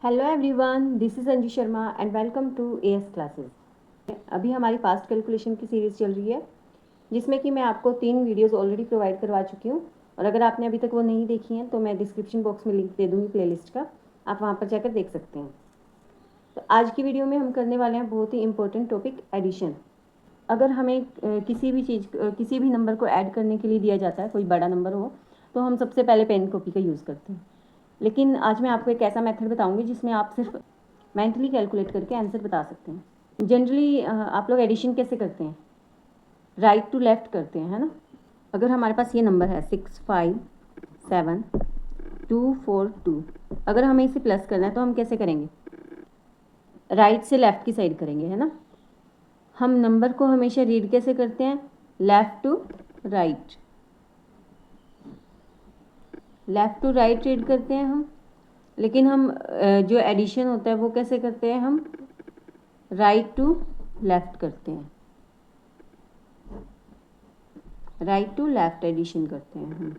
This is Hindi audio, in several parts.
Hello everyone, this is Anju Sharma and welcome to AS classes. अभी हमारी फास्ट कैलकुलेशन की सीरीज़ चल रही है जिसमें कि मैं आपको 3 वीडियोस ऑलरेडी प्रोवाइड करवा चुकी हूँ और अगर आपने अभी तक वो नहीं देखी हैं तो मैं डिस्क्रिप्शन बॉक्स में लिंक दे दूँगी प्लेलिस्ट का, आप वहाँ पर जाकर देख सकते हैं। तो आज की वीडियो में हम करने वाले हैं बहुत ही इंपॉर्टेंट टॉपिक एडिशन। अगर हमें किसी भी नंबर को ऐड करने के लिए दिया जाता है, कोई बड़ा नंबर हो, तो हम सबसे पहले पेन कॉपी का यूज़ करते हैं। लेकिन आज मैं आपको एक ऐसा मेथड बताऊंगी जिसमें आप सिर्फ मेंटली कैलकुलेट करके आंसर बता सकते हैं। जनरली आप लोग एडिशन कैसे करते हैं? राइट टू लेफ्ट करते हैं, है ना। अगर हमारे पास ये नंबर है 657242, अगर हमें इसे प्लस करना है तो हम कैसे करेंगे? राइट से लेफ्ट की साइड करेंगे, है ना। हम नंबर को हमेशा रीड कैसे करते हैं? Left to right, left to right read करते हैं हम। लेकिन हम जो एडिशन होता है वो कैसे करते हैं? हम राइट टू लेफ्ट करते हैं, राइट टू लेफ्ट एडिशन करते हैं हम।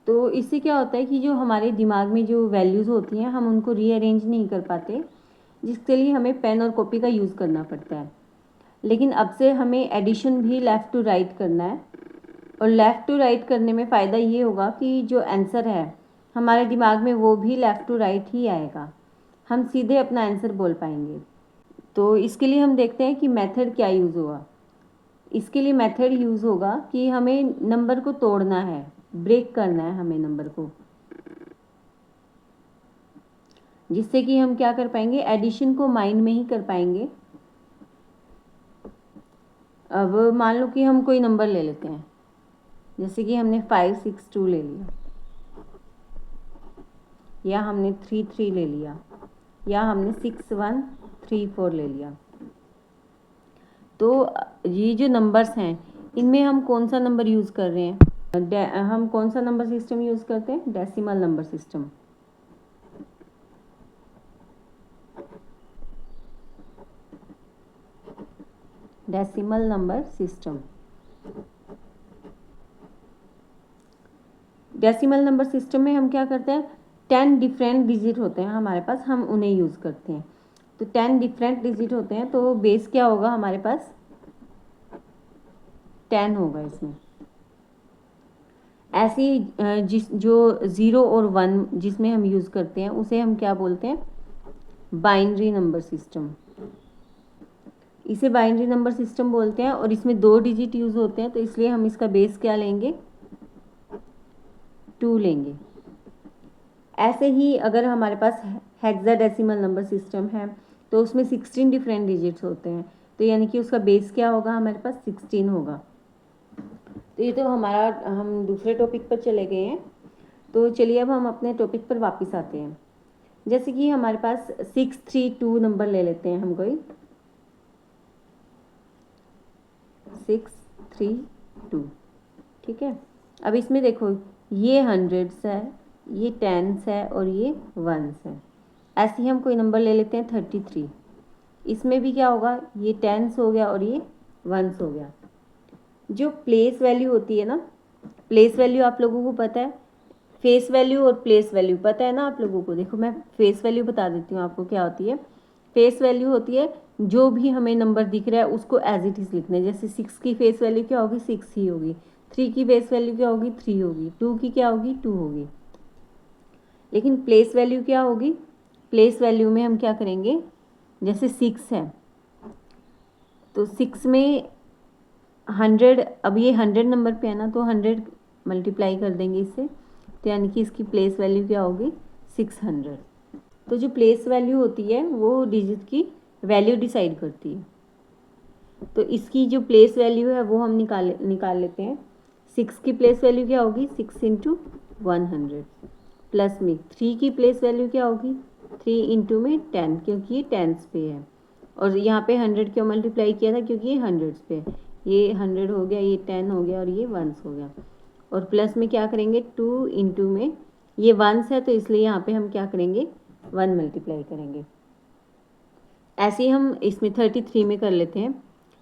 तो इससे क्या होता है कि जो हमारे दिमाग में जो वैल्यूज़ होती हैं हम उनको रीअरेंज नहीं कर पाते, जिसके लिए हमें पेन और कॉपी का यूज़ करना पड़ता है। लेकिन अब से हमें एडिशन भी लेफ़्ट टू राइट करना है और लेफ़्ट टू राइट करने में फ़ायदा ये होगा कि जो आंसर है हमारे दिमाग में वो भी लेफ़्ट टू राइट ही आएगा, हम सीधे अपना आंसर बोल पाएंगे। तो इसके लिए हम देखते हैं कि मेथड क्या यूज़ होगा। इसके लिए मेथड यूज़ होगा कि हमें नंबर को तोड़ना है, ब्रेक करना है हमें नंबर को, जिससे कि हम क्या कर पाएंगे? एडिशन को माइंड में ही कर पाएंगे। अब मान लो कि हम कोई नंबर ले लेते हैं, जैसे कि हमने 562 ले लिया, या हमने 33 ले लिया, या हमने 6134 ले लिया। तो ये जो नंबर्स हैं इनमें हम कौन सा नंबर यूज़ कर रहे हैं? हम कौन सा नंबर सिस्टम यूज़ करते हैं? Decimal number system. Decimal number system. Decimal number system में हम क्या करते हैं? 10 डिफरेंट डिजिट होते हैं हमारे पास, हम उन्हें यूज़ करते हैं। तो 10 डिफरेंट डिजिट होते हैं तो बेस क्या होगा हमारे पास? 10 होगा इसमें। ऐसी जो 0 और 1 जिसमें हम यूज़ करते हैं उसे हम क्या बोलते हैं? Binary number system. इसे बाइनरी नंबर सिस्टम बोलते हैं और इसमें 2 डिजिट यूज़ होते हैं, तो इसलिए हम इसका बेस क्या लेंगे? 2 लेंगे। ऐसे ही अगर हमारे पास हेक्साडेसिमल नंबर सिस्टम है तो उसमें 16 डिफरेंट डिजिट्स होते हैं, तो यानी कि उसका बेस क्या होगा? हमारे पास 16 होगा। तो ये तो हमारा, हम दूसरे टॉपिक पर चले गए हैं। तो चलिए अब हम अपने टॉपिक पर वापस आते हैं। जैसे कि हमारे पास 632 नंबर ले लेते हैं हम कोई, 632, ठीक है। अब इसमें देखो, ये हंड्रेड्स है, ये टेंस है और ये वंस है। ऐसे ही हम कोई नंबर ले लेते हैं 33, इसमें भी क्या होगा? ये टेंस हो गया और ये वंस हो गया। जो प्लेस वैल्यू होती है ना, प्लेस वैल्यू आप लोगों को पता है, फेस वैल्यू और प्लेस वैल्यू पता है ना आप लोगों को। देखो मैं फेस वैल्यू बता देती हूँ आपको क्या होती है। फेस वैल्यू होती है जो भी हमें नंबर दिख रहा है उसको एज इट इज़ लिखना है। जैसे 6 की फेस वैल्यू क्या होगी? 6 ही होगी। 3 की फेस वैल्यू क्या होगी? 3 होगी। 2 की क्या होगी? 2 होगी। लेकिन प्लेस वैल्यू क्या होगी? प्लेस वैल्यू में हम क्या करेंगे? जैसे 6 है तो 6 में 100, अब ये 100 नंबर पे है ना, तो 100 मल्टीप्लाई कर देंगे इससे, तो यानी कि इसकी प्लेस वैल्यू क्या होगी? 600। तो जो प्लेस वैल्यू होती है वो डिजिट की वैल्यू डिसाइड करती है। तो इसकी जो प्लेस वैल्यू है वो हम निकाल लेते हैं। 6 की प्लेस वैल्यू क्या होगी? 6 इंटू 100, प्लस में 3 की प्लेस वैल्यू क्या होगी? 3 इंटू में 10, क्योंकि ये टेंस पे है। और यहाँ पे 100 क्यों मल्टीप्लाई किया था? क्योंकि ये हंड्रेड्स पे है। ये 100 हो गया, ये 10 हो गया और ये वंस हो गया। और प्लस में क्या करेंगे? 2 इंटू में, ये वंस है तो इसलिए यहाँ पे हम क्या करेंगे? 1 मल्टीप्लाई करेंगे। ऐसे ही हम इसमें 33 में कर लेते हैं।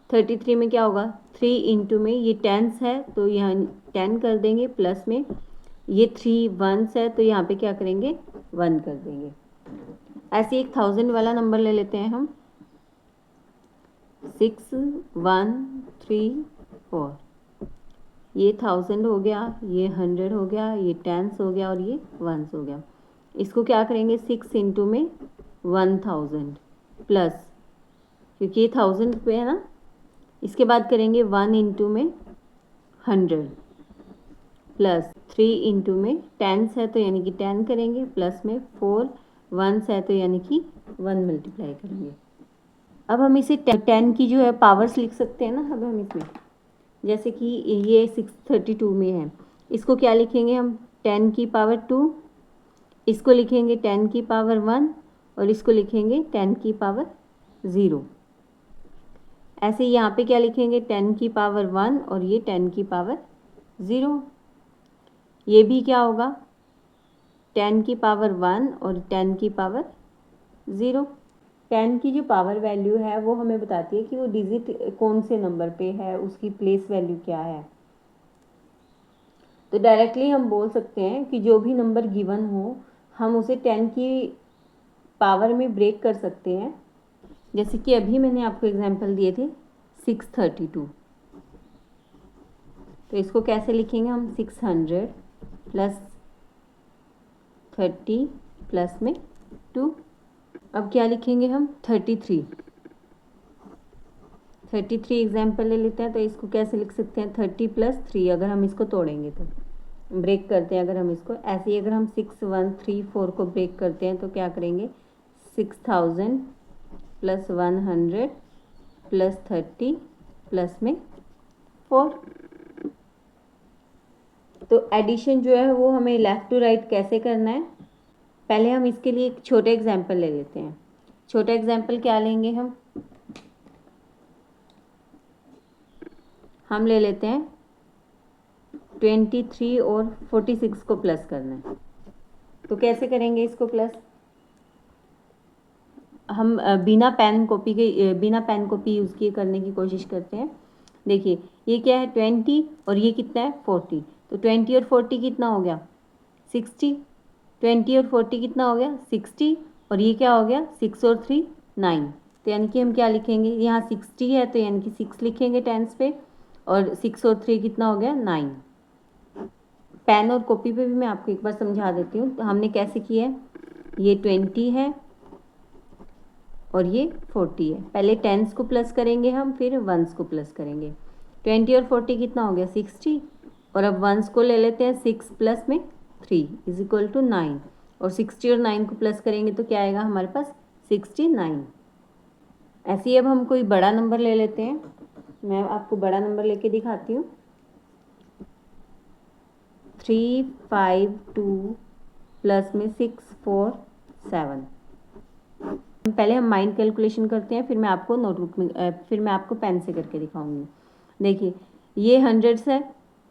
33 में क्या होगा? 3 इंटू में, ये टेंस है तो यहाँ 10 कर देंगे, प्लस में ये 3 वंस है, तो यहाँ पे क्या करेंगे 1 कर देंगे। ऐसे एक 1000 वाला नंबर ले लेते हैं हम, 6 1 3 4। ये 1000 हो गया, ये 100 हो गया, ये टेंस हो गया और ये वंस हो गया। इसको क्या करेंगे 6 इंटू में 1000 प्लस, क्योंकि ये 1000 पे है ना, इसके बाद करेंगे 1 इंटू में 100 प्लस 3 इंटू में टेंस है तो यानी कि 10 करेंगे, प्लस में 4 वंस है तो यानी कि 1 मल्टीप्लाई करेंगे। अब हम इसे 10 की जो है पावर्स लिख सकते हैं ना। अब हम इसमें जैसे कि ये 632 में है, इसको क्या लिखेंगे हम 10 की पावर 2, इसको लिखेंगे 10 की पावर 1 और इसको लिखेंगे 10 की पावर 0। ऐसे यहाँ पे क्या लिखेंगे 10 की पावर 1 और ये 10 की पावर 0। ये भी क्या होगा 10 की पावर 1 और 10 की पावर 0। 10 की जो पावर वैल्यू है वो हमें बताती है कि वो डिजिट कौन से नंबर पे है, उसकी प्लेस वैल्यू क्या है। तो डायरेक्टली हम बोल सकते हैं कि जो भी नंबर गिवन हो हम उसे 10 की पावर में ब्रेक कर सकते हैं। जैसे कि अभी मैंने आपको एग्जांपल दिए थे 632, तो इसको कैसे लिखेंगे हम 600 प्लस 30 प्लस में 2। अब क्या लिखेंगे हम 33 एग्जाम्पल ले लेते हैं, तो इसको कैसे लिख सकते हैं 30 प्लस 3। अगर हम इसको तोड़ेंगे तो ब्रेक करते हैं, अगर हम इसको ऐसे ही, अगर हम 6 1 3 4 को ब्रेक करते हैं तो क्या करेंगे 6000 प्लस 100 प्लस 30 प्लस में 4। तो एडिशन जो है वो हमें लेफ़्ट टू राइट कैसे करना है, पहले हम इसके लिए एक छोटा एग्जाम्पल ले लेते हैं। छोटा एग्जाम्पल क्या लेंगे हम ले लेते हैं 23 और 46 को प्लस करना है। तो कैसे करेंगे इसको प्लस, हम बिना पेन कॉपी यूज़ किए करने की कोशिश करते हैं। देखिए ये क्या है 20 और ये कितना है 40, तो 20 और 40 कितना हो गया 60। 20 और 40 कितना हो गया 60, और ये क्या हो गया 6 और 3 9। तो यानी कि हम क्या लिखेंगे, यहाँ 60 है तो यानी कि 6 लिखेंगे टेंस पे, और 6 और 3 कितना हो गया 9। पेन और कॉपी पे भी मैं आपको एक बार समझा देती हूँ। तो हमने कैसे किया है, ये 20 है और ये 40 है। पहले टेंस को प्लस करेंगे हम, फिर वंस को प्लस करेंगे। 20 और 40 कितना हो गया 60, और अब वंस को ले लेते हैं 6 प्लस में 3 इज इक्वल टू 9, और 60 और 9 को प्लस करेंगे तो क्या आएगा हमारे पास 69। ऐसे ही अब हम कोई बड़ा नंबर ले लेते हैं, मैं आपको बड़ा नंबर लेके दिखाती हूँ। 352 प्लस में 647। पहले हम माइंड कैलकुलेशन करते हैं, फिर मैं आपको नोटबुक में फिर मैं आपको पेन से करके दिखाऊंगी। देखिए ये 100 है,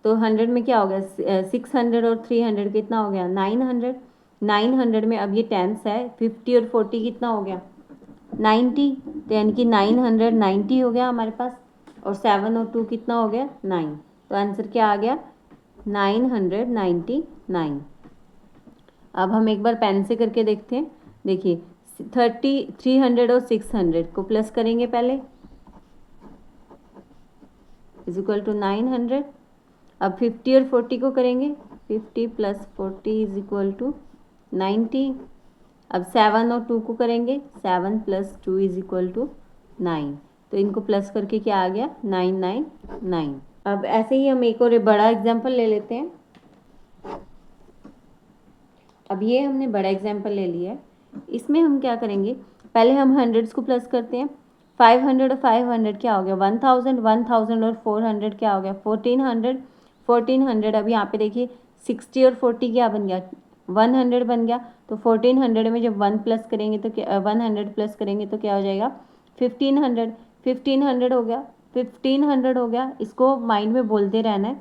तो 100 में क्या हो गया 600 और 300 कितना हो गया 900। 900 में अब ये टेंस है, 50 और 40 कितना हो गया 90, तो यानी कि 990 हो गया हमारे पास, और 7 और 2 कितना हो गया 9। तो आंसर क्या आ गया 999। अब हम एक बार पेन से करके देखते हैं। देखिए 300 और 600 को प्लस करेंगे पहले, इज इक्वल टू 900। अब 50 और 40 को करेंगे, 50 प्लस 40 इज इक्वल टू 90। अब 7 और 2 को करेंगे, 7 प्लस 2 इज इक्वल टू 9। तो इनको प्लस करके क्या आ गया 999। अब ऐसे ही हम एक और बड़ा एग्जाम्पल ले लेते हैं। अब ये हमने बड़ा एग्जाम्पल ले लिया है, इसमें हम क्या करेंगे, पहले हम हंड्रेड्स को प्लस करते हैं। 500 और 500 क्या हो गया 1000, 1000 और 400 क्या हो गया 1400। 1400 अब यहाँ पे देखिए 60 और 40 क्या बन गया 100 बन गया। तो 1400 में जब 1 प्लस करेंगे तो क्या 100 प्लस करेंगे तो क्या हो जाएगा 1500। 1500 हो गया 1500 हो गया, इसको माइंड में बोलते रहना है।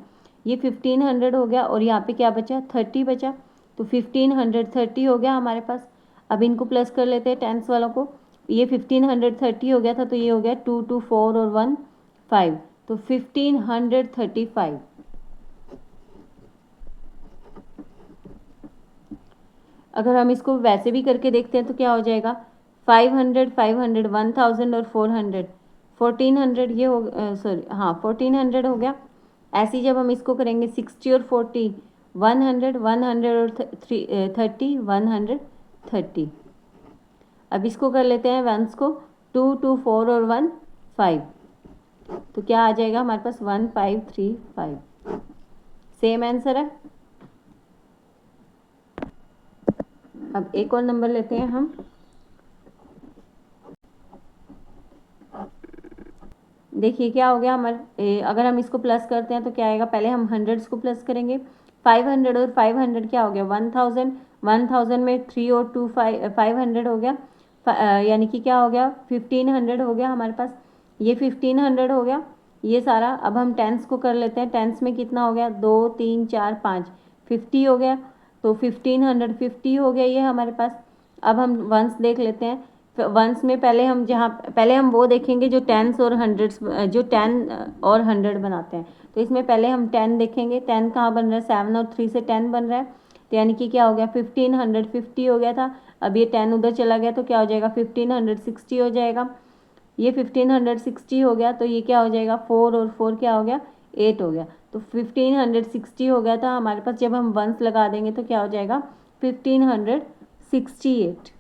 ये 1500 हो गया और यहाँ पे क्या बचा 30 बचा, तो 1530 हो गया हमारे पास। अब इनको प्लस कर लेते हैं टेंस वालों को। ये 1530 हो गया था, तो ये हो गया 2 2 4 और 1 5, तो 1535। अगर हम इसको वैसे भी करके देखते हैं तो क्या हो जाएगा, 500 500 1000 और 400 1400, ये हो सॉरी हाँ 1400 हो गया। ऐसे ही जब हम इसको करेंगे 60 और 40 100 100 और 30 130। अब इसको कर लेते हैं वंस को, 2 2 4 और 1 5, तो क्या आ जाएगा हमारे पास 1535। सेम आंसर है। अब एक और नंबर लेते हैं हम, देखिए क्या हो गया हमारे, अगर हम इसको प्लस करते हैं तो क्या आएगा, पहले हम हंड्रेड्स को प्लस करेंगे, 500 और 500 क्या हो गया 1000, 1000 में 3 और 2 500 हो गया, यानी कि क्या हो गया 1500 हो गया हमारे पास, ये 1500 हो गया ये सारा। अब हम टेंस को कर लेते हैं, टेंस में कितना हो गया 2 3 4 5 50 हो गया, तो 1550 हो गया ये हमारे पास। अब हम वंस देख लेते हैं, वंस में पहले हम पहले हम वो देखेंगे जो टेंस और हंड्रेड्स, जो 10 और 100 बनाते हैं। तो इसमें पहले हम 10 देखेंगे, 10 कहाँ बन रहा है, 7 और 3 से 10 बन रहा है, तो यानी कि क्या हो गया 1550 हो गया था। अब ये 10 उधर चला गया तो क्या हो जाएगा 1560 हो जाएगा, ये 1560 हो गया, तो ये क्या हो जाएगा 4 और 4 क्या हो गया 8 हो गया, तो 1560 हो गया था हमारे पास। जब हम वंस लगा देंगे तो क्या हो जाएगा 1568।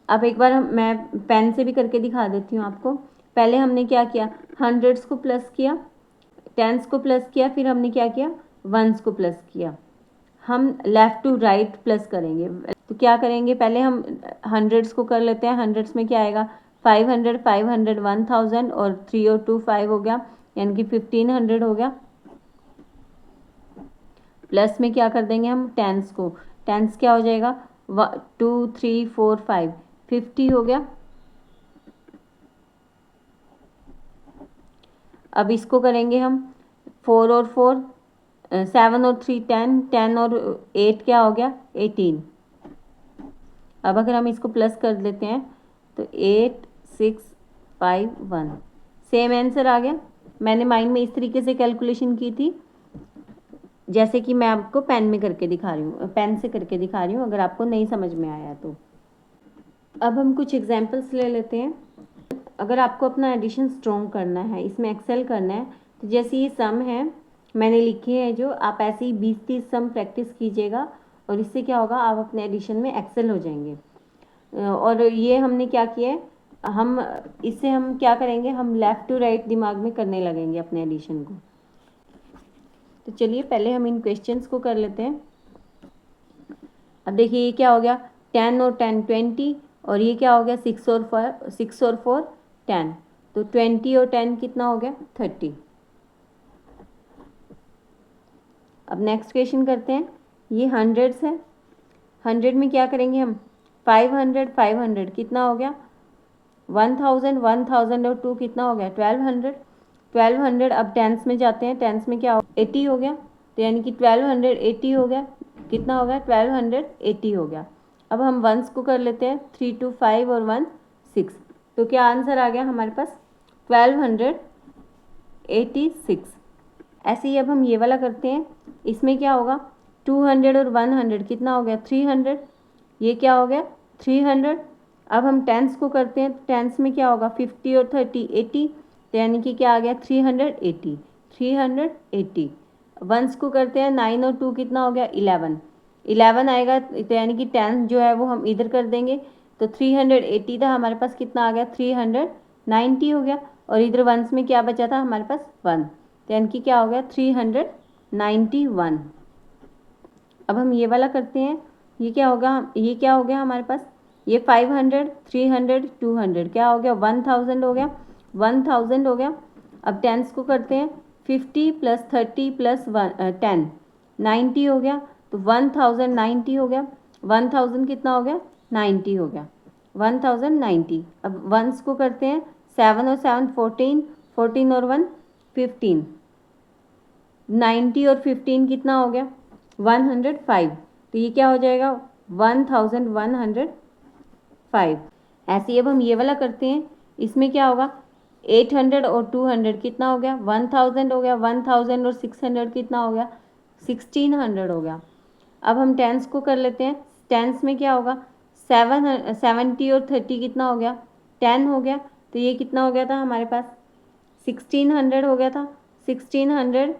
अब एक बार मैं पेन से भी करके दिखा देती हूँ आपको। पहले हमने क्या किया, हंड्रेड्स को प्लस किया, टेंस को प्लस किया, फिर हमने क्या किया वंस को प्लस किया। हम लेफ़्ट टू राइट प्लस करेंगे, तो क्या करेंगे, पहले हम हंड्रेड्स को कर लेते हैं। हंड्रेड्स में क्या आएगा 500 500 1000 और 3 और 2 5 हो गया, यानी कि 1500 हो गया। प्लस में क्या कर देंगे हम टेंस को, टेंस क्या हो जाएगा 2 3 4 5 50 हो गया। अब इसको करेंगे हम 4 और 4 7 और 3 10 10 और 8 क्या हो गया 18। अब अगर हम इसको प्लस कर देते हैं तो 8 6 5 1, सेम आंसर आ गया। मैंने माइंड में इस तरीके से कैलकुलेशन की थी जैसे कि मैं आपको पेन में करके दिखा रही हूँ, पेन से करके दिखा रही हूँ, अगर आपको नहीं समझ में आया तो। अब हम कुछ एग्जांपल्स ले लेते हैं। अगर आपको अपना एडिशन स्ट्रॉन्ग करना है, इसमें एक्सेल करना है, तो जैसे ये सम है मैंने लिखे हैं जो, आप ऐसे ही 20-30 सम प्रैक्टिस कीजिएगा और इससे क्या होगा आप अपने एडिशन में एक्सेल हो जाएंगे। और ये हमने क्या किया है, हम इससे हम क्या करेंगे, हम लेफ़्ट टू राइट दिमाग में करने लगेंगे अपने एडिशन को। तो चलिए पहले हम इन क्वेश्चंस को कर लेते हैं। अब देखिए ये क्या हो गया 10 और 10 20, और ये क्या हो गया 6 और 4 10, तो 20 और 10 कितना हो गया 30। अब नेक्स्ट क्वेश्चन करते हैं, ये हंड्रेड्स है, 100 में क्या करेंगे हम 500 500 कितना हो गया 1000 1000 और 2 कितना हो गया 1200 1200। अब टेंस में जाते हैं, टेंस में क्या हो 80 हो गया, तो यानी कि 1280 हो गया, कितना हो गया 1280 हो गया। अब हम वंस को कर लेते हैं, 3 2 5 और 1 6, तो क्या आंसर आ गया हमारे पास 1286। ऐसे ही अब हम ये वाला करते हैं, इसमें क्या होगा 200 और 100 कितना हो गया 300, ये क्या हो गया 300। अब हम टेंस को करते हैं, टेंस में क्या होगा 50 और 30 80, तो यानी कि क्या आ गया 380 380। वंस को करते हैं, 9 और 2 कितना हो गया 11 11 आएगा, तो यानी कि 10 जो है वो हम इधर कर देंगे, तो 380 था हमारे पास, कितना आ गया 390 हो गया, और इधर वंस में क्या बचा था हमारे पास 1, तो यानी कि क्या हो गया 391। अब हम ये वाला करते हैं, ये क्या होगा, ये क्या हो गया हमारे पास, ये 500 300 200 क्या हो गया 1000 हो गया 1000 हो गया। अब टेंस को करते हैं, 50 + 30 + 10 90 हो गया, तो 1090 हो गया, 1000 कितना हो गया 90 हो गया 1090। अब वंस को करते हैं, 7 और 7 14 14 और 1 15, 90 और 15 कितना हो गया 105, तो ये क्या हो जाएगा 1105। ऐसे ही अब हम ये वाला करते हैं, इसमें क्या होगा 800 और 200 कितना हो गया 1000 हो गया, 1000 और 600 कितना हो गया 1600 हो गया। अब हम टेंस को कर लेते हैं। टेंस में क्या होगा, 70 और 30 कितना हो गया, 10 हो गया। तो ये कितना हो गया था हमारे पास, 1600 हो गया था। 1600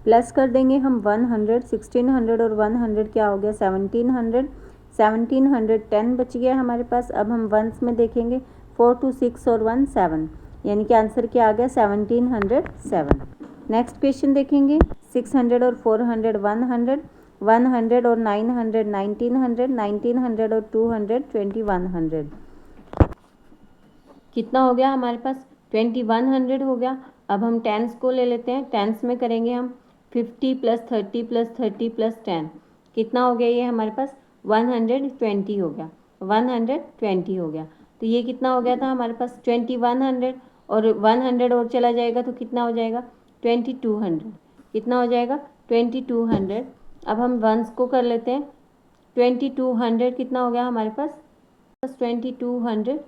प्लस कर देंगे हम 100, 1600 और 100 क्या हो गया, 1700। 1710 बच गया हमारे पास। अब हम वंस में देखेंगे, 4 2 6 और 1 7, यानी कि आंसर क्या आ गया, 1707। नेक्स्ट क्वेश्चन देखेंगे, 600 और 400 100, 100 और 900 1900, 1900 और 200 2100। कितना हो गया हमारे पास, 2100 हो गया। अब हम टेंस को ले लेते हैं। टेंस में करेंगे हम 50 + 30 + 30 + 10, कितना हो गया ये हमारे पास, 120 हो गया। 120 हो गया। तो ये कितना हो गया था हमारे पास, 2100, और 100 और चला जाएगा तो कितना हो जाएगा, 2200। कितना हो जाएगा, 2200। अब हम वंस को कर लेते हैं। 2200 कितना हो गया हमारे पास, 2220,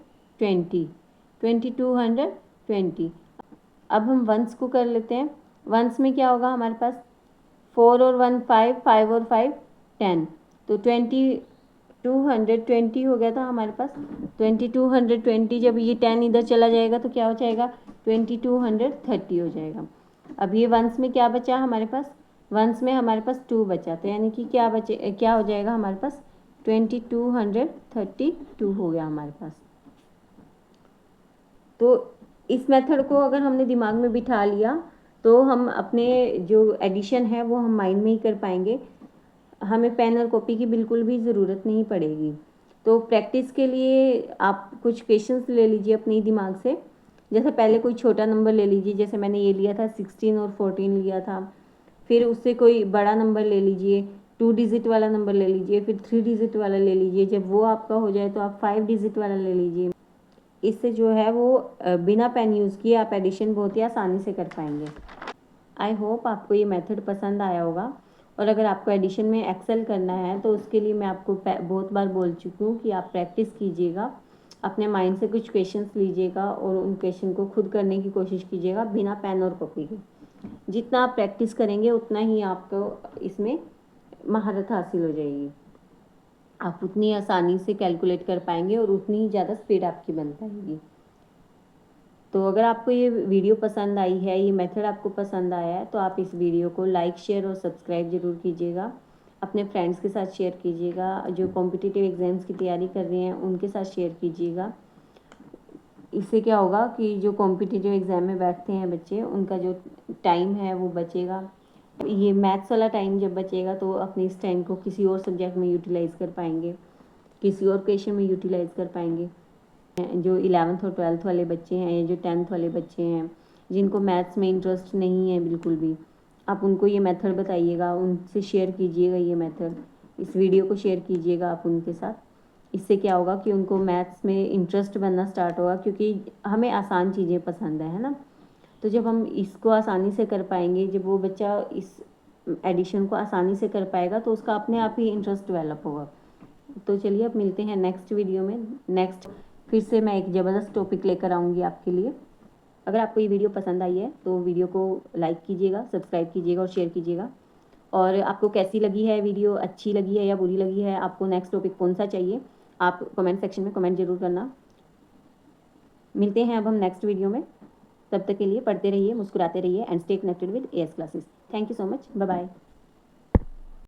2220। अब हम वंस को कर लेते हैं। वंस में क्या होगा हमारे पास, 4 और 1 5, 5 और 5 10, तो 2220 हो गया था हमारे पास। 2220, जब ये 10 इधर चला जाएगा तो क्या हो जाएगा, 2230 हो जाएगा। अब ये वंस में क्या बचा हमारे पास, वंस में हमारे पास 2 बचा, तो यानी कि क्या बचे, क्या हो जाएगा हमारे पास, 2232 हो गया हमारे पास। तो इस मेथड को अगर हमने दिमाग में बिठा लिया तो हम अपने जो एडिशन है वो हम माइंड में ही कर पाएंगे। हमें पेन और कॉपी की बिल्कुल भी ज़रूरत नहीं पड़ेगी। तो प्रैक्टिस के लिए आप कुछ क्वेश्चंस ले लीजिए अपने दिमाग से। जैसे पहले कोई छोटा नंबर ले लीजिए, जैसे मैंने ये लिया था 16 और 14 लिया था। फिर उससे कोई बड़ा नंबर ले लीजिए, 2 डिजिट वाला नंबर ले लीजिए, फिर 3 डिजिट वाला ले लीजिए। जब वो आपका हो जाए तो आप 5 डिजिट वाला ले लीजिए। इससे जो है वो बिना पेन यूज़ किए आप एडिशन बहुत ही आसानी से कर पाएंगे। आई होप आपको ये मेथड पसंद आया होगा। और अगर आपको एडिशन में एक्सेल करना है तो उसके लिए मैं आपको बहुत बार बोल चुकी हूँ कि आप प्रैक्टिस कीजिएगा, अपने माइंड से कुछ क्वेश्चंस लीजिएगा और उन क्वेश्चन को खुद करने की कोशिश कीजिएगा बिना पेन और कॉपी के। जितना आप प्रैक्टिस करेंगे उतना ही आपको इसमें महारत हासिल हो जाएगी। आप उतनी आसानी से कैलकुलेट कर पाएंगे और उतनी ही ज़्यादा स्पीड आपकी बन पाएगी। तो अगर आपको ये वीडियो पसंद आई है, ये मेथड आपको पसंद आया है, तो आप इस वीडियो को लाइक शेयर और सब्सक्राइब ज़रूर कीजिएगा। अपने फ्रेंड्स के साथ शेयर कीजिएगा, जो कॉम्पिटिटिव एग्ज़ाम्स की तैयारी कर रहे हैं उनके साथ शेयर कीजिएगा। इससे क्या होगा कि जो कॉम्पिटिटिव एग्ज़ाम में बैठते हैं बच्चे, उनका जो टाइम है वो बचेगा। ये मैथ्स वाला टाइम जब बचेगा तो अपने इस टाइम को किसी और सब्जेक्ट में यूटिलाइज़ कर पाएंगे, किसी और क्वेश्चन में यूटिलाइज़ कर पाएंगे। जो 11th और 12th वाले बच्चे हैं या जो 10th वाले बच्चे हैं जिनको मैथ्स में इंटरेस्ट नहीं है बिल्कुल भी, आप उनको ये मेथड बताइएगा, उनसे शेयर कीजिएगा ये मेथड। इस वीडियो को शेयर कीजिएगा आप उनके साथ। इससे क्या होगा कि उनको मैथ्स में इंटरेस्ट बनना स्टार्ट होगा, क्योंकि हमें आसान चीज़ें पसंद है ना। तो जब हम इसको आसानी से कर पाएंगे, जब वो बच्चा इस एडिशन को आसानी से कर पाएगा तो उसका अपने आप ही इंटरेस्ट डेवलप होगा। तो चलिए अब मिलते हैं नेक्स्ट वीडियो में। नेक्स्ट फिर से मैं एक ज़बरदस्त टॉपिक लेकर आऊँगी आपके लिए। अगर आपको ये वीडियो पसंद आई है तो वीडियो को लाइक कीजिएगा, सब्सक्राइब कीजिएगा और शेयर कीजिएगा। और आपको कैसी लगी है वीडियो, अच्छी लगी है या बुरी लगी है, आपको नेक्स्ट टॉपिक कौन सा चाहिए, आप कमेंट सेक्शन में कमेंट ज़रूर करना। मिलते हैं अब हम नेक्स्ट वीडियो में। तब तक के लिए पढ़ते रहिए, मुस्कुराते रहिए and stay connected with AS classes. Thank you so much, bye bye.